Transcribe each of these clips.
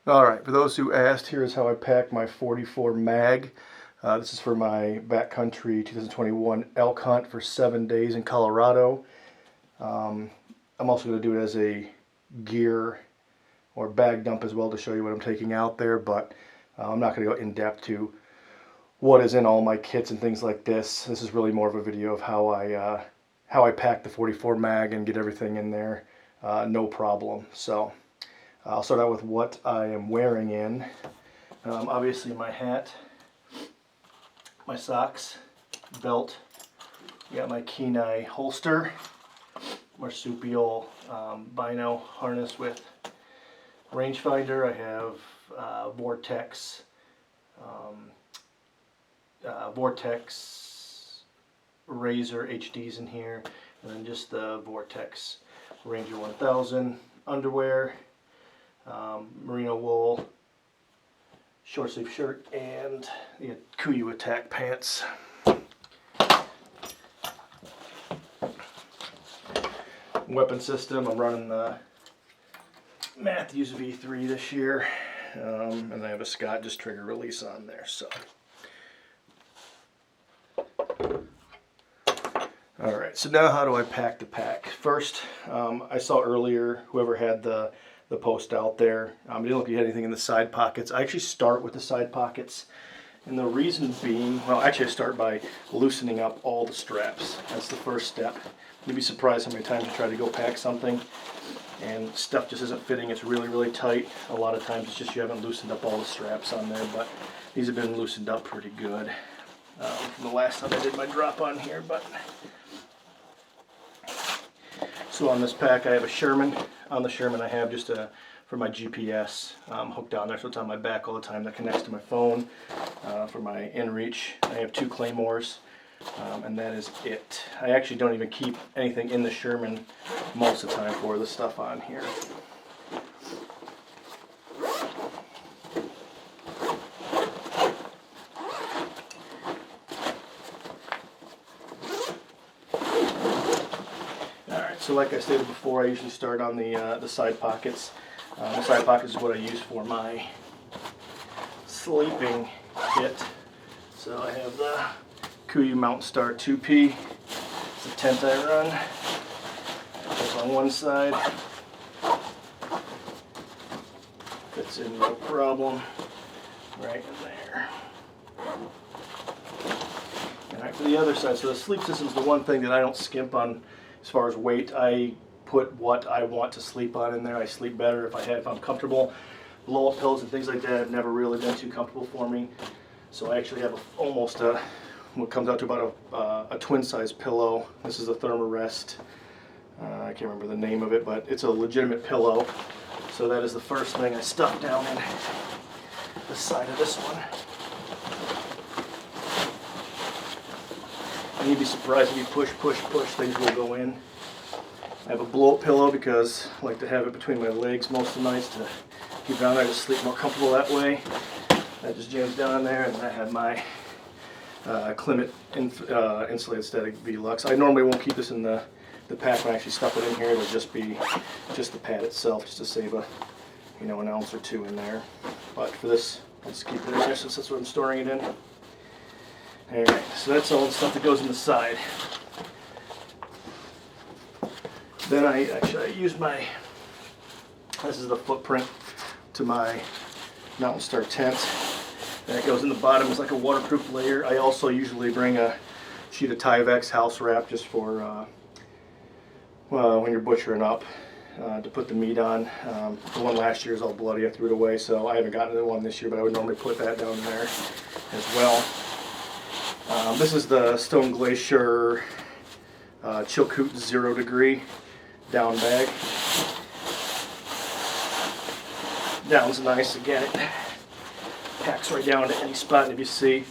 Alright, for those who asked, here's how I pack my 44 mag. This is for my backcountry 2021 elk hunt for 7 days in Colorado. I'm also going to do it as a gear or bag dump as well to show you what I'm taking out there, but I'm not going to go in depth to what is in all my kits and things like this. This is really more of a video of how I pack the 44 mag and get everything in there, no problem. So I'll start out with what I am wearing in. Obviously my hat, my socks, belt, got my Kenai holster, marsupial bino harness with rangefinder. I have Vortex Razor HDs in here, and then just the Vortex Ranger 1000 underwear, merino wool short sleeve shirt, and the Kifaru attack pants. Weapon system, I'm running the Matthews V3 this year, and I have a Scott just trigger release on there. So alright, so now how do I pack the pack? First, I saw earlier, whoever had the post out there, it didn't look like you had anything in the side pockets. I actually start with the side pockets, and the reason being, well, actually I start by loosening up all the straps. That's the first step. You'd be surprised how many times you try to go pack something and stuff just isn't fitting. It's really, really tight. A lot of times it's just you haven't loosened up all the straps on there, but these have been loosened up pretty good from the last time I did my drop on here. But so on this pack I have a Sherman. On the Sherman I have just for my GPS hooked down there, so it's on my back all the time. That connects to my phone. For my inReach I have 2 Claymores, and that is it. I actually don't even keep anything in the Sherman most of the time for the stuff on here. So like I stated before, I usually start on the side pockets. The side pockets is what I use for my sleeping kit. So I have the Kifaru Mountain Star 2P. It's the tent I run. Goes on one side. Fits in no problem. Right in there. Alright, for the other side, so the sleep system is the one thing that I don't skimp on. As far as weight, I put what I want to sleep on in there. I sleep better if I'm comfortable. Blow-up pillows and things like that have never really been too comfortable for me. So I actually have almost what comes out to about a twin-size pillow. This is a Thermarest. I can't remember the name of it, but it's a legitimate pillow. So that is the first thing I stuff down in the side of this one. And you'd be surprised if you push, things will go in. I have a blow-up pillow because I like to have it between my legs most of the nights to keep it on there to sleep more comfortable that way. That just jams down in there, and I have my Climate Insulated Static V-Lux. I normally won't keep this in the pack when I actually stuff it in here. It'll just be just the pad itself, just to save an ounce or 2 in there. But for this, I'll just keep it in there since that's what I'm storing it in. Alright, so that's all the stuff that goes in the side. Then I use this is the footprint to my Mountain Star tent. And it goes in the bottom as like a waterproof layer. I also usually bring a sheet of Tyvek house wrap just for when you're butchering up to put the meat on. The one last year is all bloody, I threw it away, so I haven't gotten the one this year, but I would normally put that down there as well. This is the Stone Glacier Chilkoot 0 degree down bag. Down's nice. Again, it packs right down to any spot, and if you see,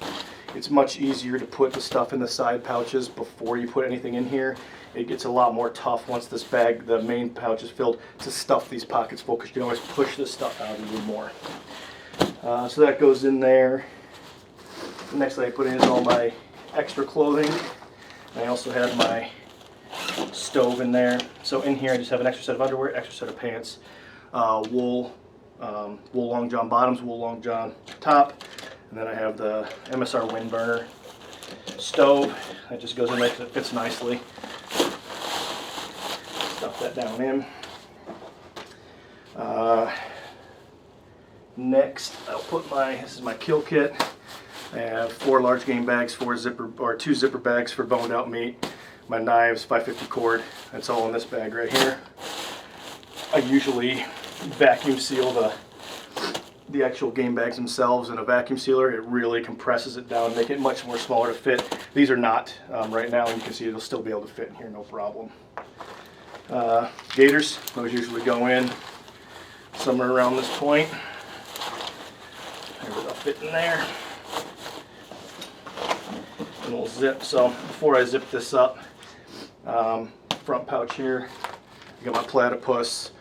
it's much easier to put the stuff in the side pouches before you put anything in here. It gets a lot more tough once this bag, the main pouch, is filled, to stuff these pockets full, because you can always push this stuff out even more. So that goes in there. The next thing I put in is all my extra clothing. I also have my stove in there. So in here I just have an extra set of underwear, extra set of pants, wool wool long john bottoms, wool long john top, and then I have the MSR wind burner stove that just goes in there because it fits nicely. Stuff that down in. Next, I'll put this is my kill kit. I have 4 large game bags, 2 zipper bags for boned out meat, my knives, 550 cord. That's all in this bag right here. I usually vacuum seal the actual game bags themselves in a vacuum sealer. It really compresses it down, make it much more smaller to fit. These are not right now, and you can see it'll still be able to fit in here, no problem. Gaiters, those usually go in somewhere around this point. They'll fit in there. And we'll zip. So before I zip this up, front pouch here, I got my platypus,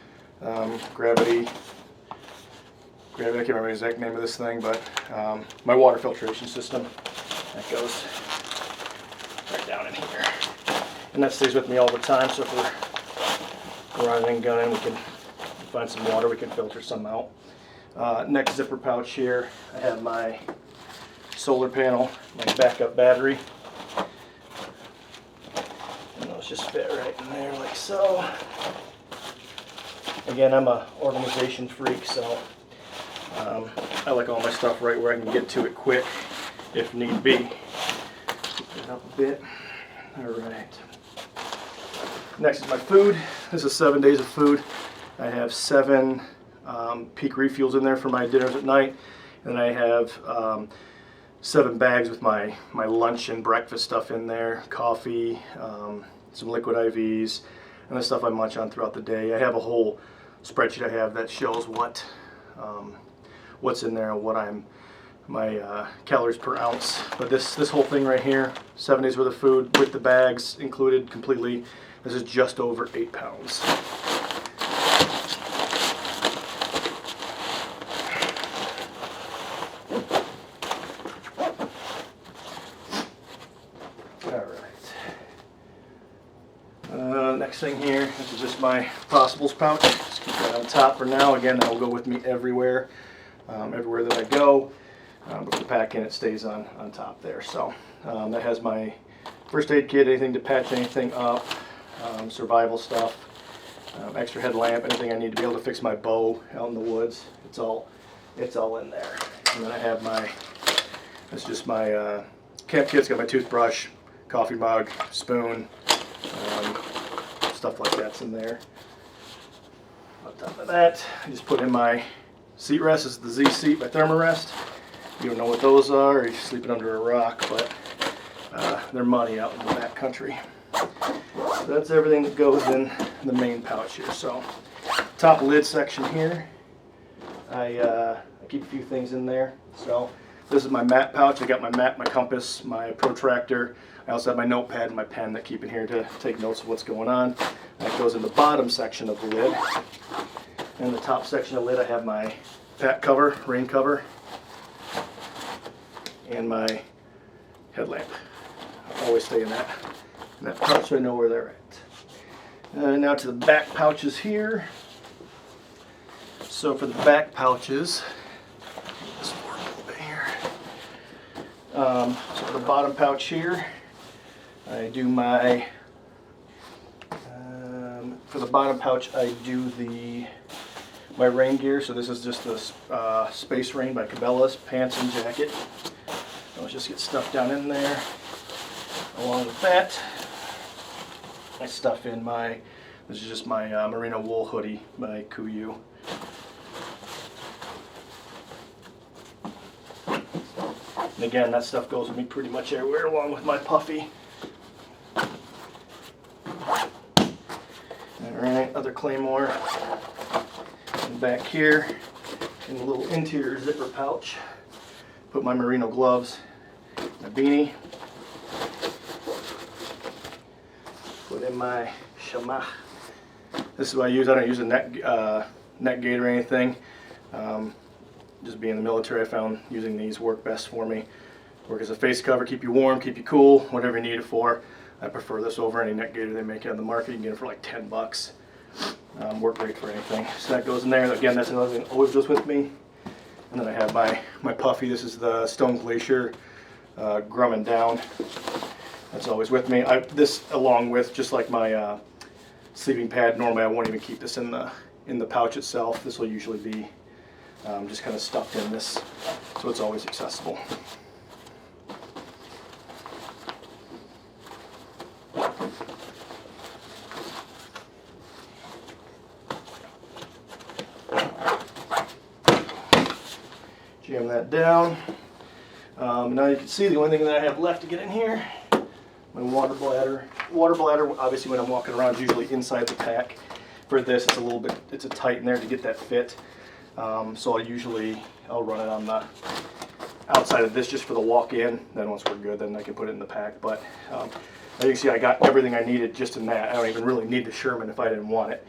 gravity. I can't remember the exact name of this thing, but my water filtration system that goes right down in here, and that stays with me all the time. So if we're running and gunning, we can find some water, we can filter some out. Next zipper pouch here, I have my solar panel, my backup battery, and those just fit right in there like so. Again, I'm a organization freak, so I like all my stuff right where I can get to it quick if need be. Pick it up a bit. Alright. Next is my food. This is 7 days of food. I have 7 peak refuels in there for my dinners at night. And then I have 7 bags with my lunch and breakfast stuff in there. Coffee, some liquid IVs, and the stuff I munch on throughout the day. I have a whole spreadsheet I have that shows what's in there and my calories per ounce. But this whole thing right here, 7 days worth of food with the bags included completely, this is just over 8 pounds. Next thing here, this is just my possibles pouch. Just keep that on top for now. Again, that will go with me everywhere, everywhere that I go. But for the pack in, it stays on top there. So that has my first aid kit, anything to patch anything up, survival stuff, extra headlamp, anything I need to be able to fix my bow out in the woods. It's all in there. And then I have that's just my camp kit's got my toothbrush, coffee mug, spoon. Stuff like that's in there. On top of that, I just put in my seat rest. This is the Z seat by Thermarest. You don't know what those are, or you're sleeping under a rock, but they're money out in the back country. So that's everything that goes in the main pouch here. So top lid section here, I keep a few things in there. So this is my map pouch. I got my map, my compass, my protractor. I also have my notepad and my pen that keep in here to take notes of what's going on. That goes in the bottom section of the lid. And the top section of the lid, I have my pack cover, rain cover, and my headlamp. I always stay in that pouch so I know where they're at. Now to the back pouches here. So for the back pouches, this forward a little bit here. So for the bottom pouch here, I do my, for the bottom pouch I do my rain gear. So this is just the Space Rain by Cabela's, pants and jacket. I'll just get stuff down in there. Along with that, I stuff in this is just my merino wool hoodie by Kuyu. And again, that stuff goes with me pretty much everywhere, along with my puffy. Alright, other Claymore. And back here, in a little interior zipper pouch, put my merino gloves, my beanie, put in my shama. This is what I use. I don't use a neck gaiter or anything. Just being in the military, I found using these work best for me. Work as a face cover, keep you warm, keep you cool, whatever you need it for. I prefer this over any neck gaiter they make on the market. You can get it for like $10. Work great for anything. So that goes in there. Again, that's another thing that always goes with me. And then I have my puffy. This is the Stone Glacier Grumman Down. That's always with me. This, along with just like my sleeping pad, normally I won't even keep this in the pouch itself. This will usually be just kind of stuffed in this, so it's always accessible. Jam that down. Now you can see the only thing that I have left to get in here, my water bladder. Water bladder, obviously when I'm walking around, is usually inside the pack. For this, it's a tight in there to get that fit. So I'll run it on the outside of this just for the walk-in. Then once we're good, then I can put it in the pack. But as you can see, I got everything I needed just in that. I don't even really need the Sherman if I didn't want it.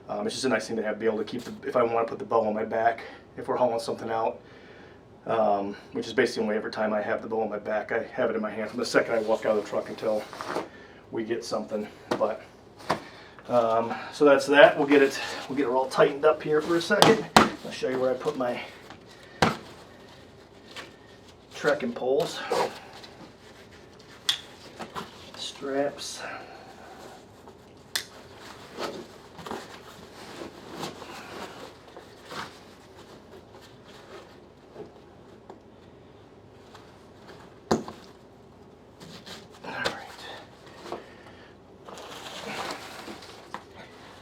It's just a nice thing to have, be able to keep if I want to put the bow on my back, if we're hauling something out. Which is basically the only every time I have the bow on my back, I have it in my hand from the second I walk out of the truck until we get something. But so that's that. We'll get it all tightened up here for a second. I'll show you where I put my trekking poles, straps.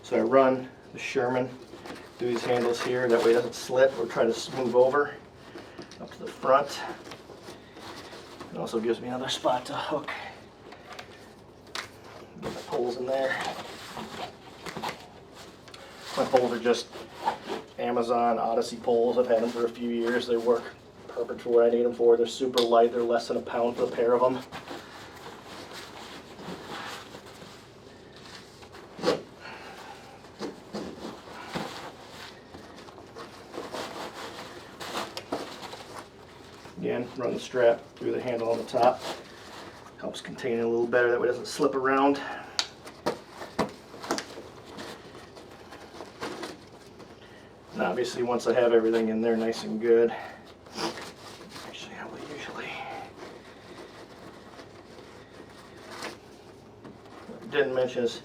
So I run the Sherman through these handles here, that way it doesn't slip or try to move over up to the front. It also gives me another spot to hook. Get the poles in there. My poles are just Amazon Odyssey poles. I've had them for a few years. They work perfect for what I need them for. They're super light. They're less than a pound for a pair of them. Again, run the strap through the handle on the top. Helps contain it a little better, that way it doesn't slip around. And obviously once I have everything in there nice and good, actually I will usually, what I didn't mention is,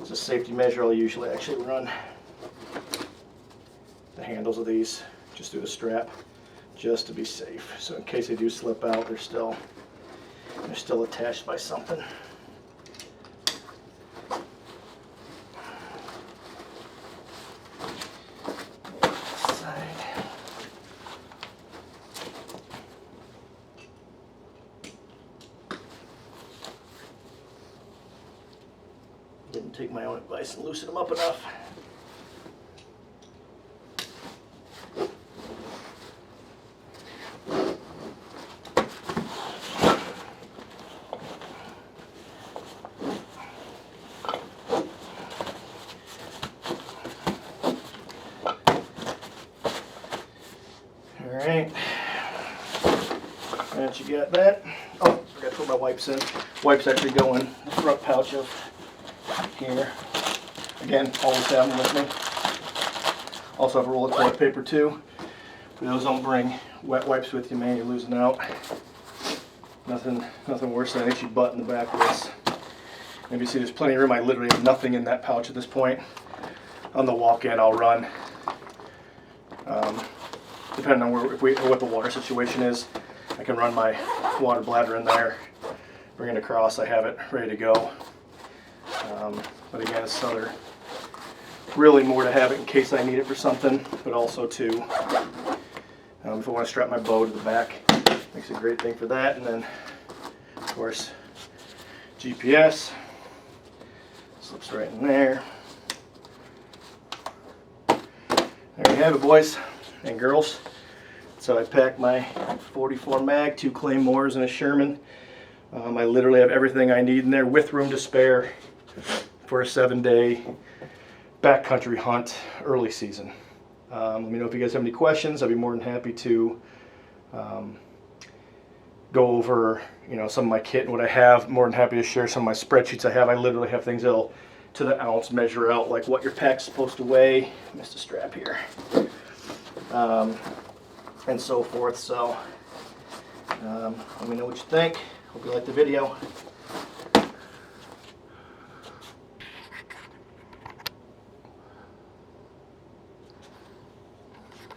as a safety measure, I'll usually actually run the handles of these just through the strap, just to be safe. So in case they do slip out, they're still attached by something. Side. Didn't take my own advice and loosen them up enough. Alright, once you got that, oh, I forgot to put my wipes in. Wipes actually go in the front pouch of here. Again, always have them with me. Also have a roll of toilet paper too. For those don't bring wet wipes with you, man, you're losing out. Nothing worse than an itchy butt in the back of this. And you see there's plenty of room. I literally have nothing in that pouch at this point. On the walk-in, I'll run. Depending on what the water situation is, I can run my water bladder in there, bring it across, I have it ready to go. But again, it's another, really more to have it in case I need it for something, but also to, if I want to strap my bow to the back, makes a great thing for that. And then, of course, GPS, slips right in there. There you have it, boys and girls. So I packed my 44 mag, 2 Claymores and a Sherman. I literally have everything I need in there with room to spare for a 7-day backcountry hunt early season. Let me know if you guys have any questions. I'd be more than happy to go over some of my kit and what I have. More than happy to share some of my spreadsheets I have. I literally have things that'll to the ounce measure out like what your pack's supposed to weigh. Missed a strap here. And so forth. So let me know what you think. Hope you like the video.